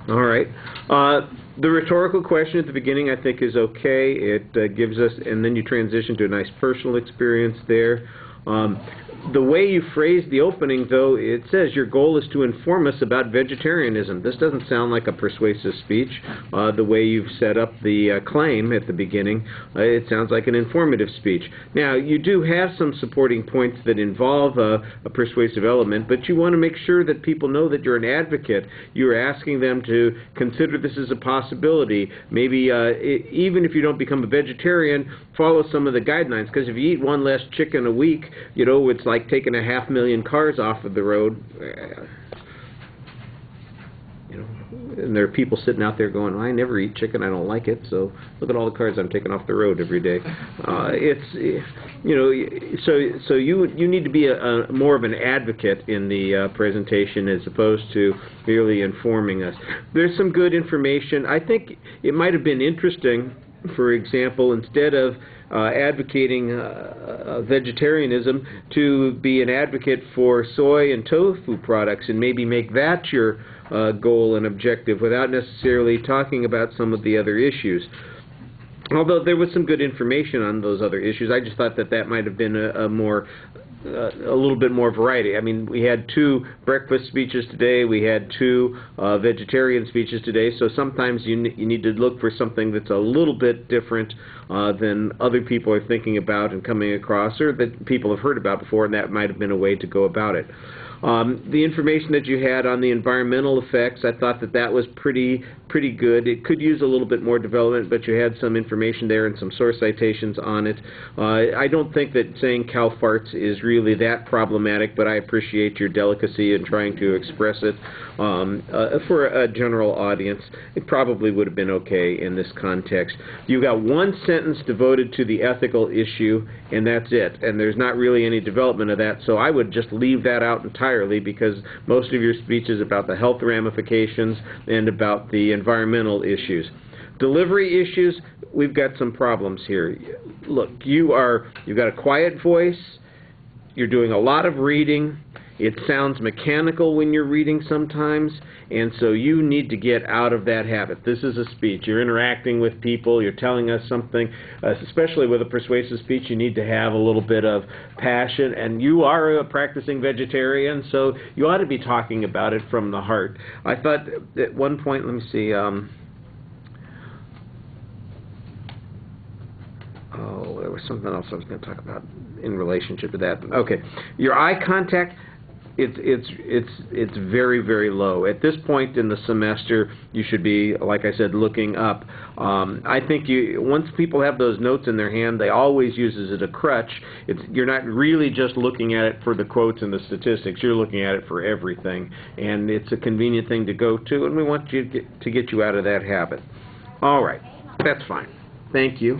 All right. The rhetorical question at the beginning, I think, is okay. It gives us, and then you transition to a nice personal experience there. The way you phrase the opening, though, it says your goal is to inform us about vegetarianism. This doesn't sound like a persuasive speech. The way you've set up the claim at the beginning, it sounds like an informative speech. Now, you do have some supporting points that involve a persuasive element, but you want to make sure that people know that you're an advocate. You're asking them to consider this as a possibility. Maybe even if you don't become a vegetarian, follow some of the guidelines, because if you eat one less chicken a week, you know, it's like taking 500,000 cars off of the road. You know, and there are people sitting out there going, I never eat chicken, I don't like it, so look at all the cars I'm taking off the road every day. It's, you know, so you need to be more of an advocate in the presentation as opposed to merely informing us. There's some good information. I think it might have been interesting, for example, instead of advocating vegetarianism, to be an advocate for soy and tofu products and maybe make that your goal and objective without necessarily talking about some of the other issues. Although there was some good information on those other issues, I just thought that that might have been a little bit more variety. I mean, we had 2 breakfast speeches today, we had 2 vegetarian speeches today, so sometimes you need to look for something that's a little bit different than other people are thinking about and coming across, or that people have heard about before, and that might have been a way to go about it. The information that you had on the environmental effects, I thought that that was pretty good. It could use a little bit more development, but you had some information there and some source citations on it. I don't think that saying cow farts is really that problematic, but I appreciate your delicacy in trying to express it. For a general audience, it probably would have been okay in this context. You got 1 sentence devoted to the ethical issue, and that's it. And there's not really any development of that, so I would just leave that out entirely, because most of your speech is about the health ramifications and about the environmental issues. Delivery issues, we've got some problems here. Look, you've got a quiet voice, you're doing a lot of reading, it sounds mechanical when you're reading sometimes, and so you need to get out of that habit. This is a speech. You're interacting with people, you're telling us something, especially with a persuasive speech, you need to have a little bit of passion, and you are a practicing vegetarian, so you ought to be talking about it from the heart. I thought at one point, let me see, there was something else I was going to talk about in relationship to that. Okay, your eye contact, it's very, very low. At this point in the semester, you should be, like I said, looking up. I think once people have those notes in their hand, they always use it as a crutch. You're not really just looking at it for the quotes and the statistics. You're looking at it for everything, and it's a convenient thing to go to, and we want you to get you out of that habit. All right, that's fine. Thank you.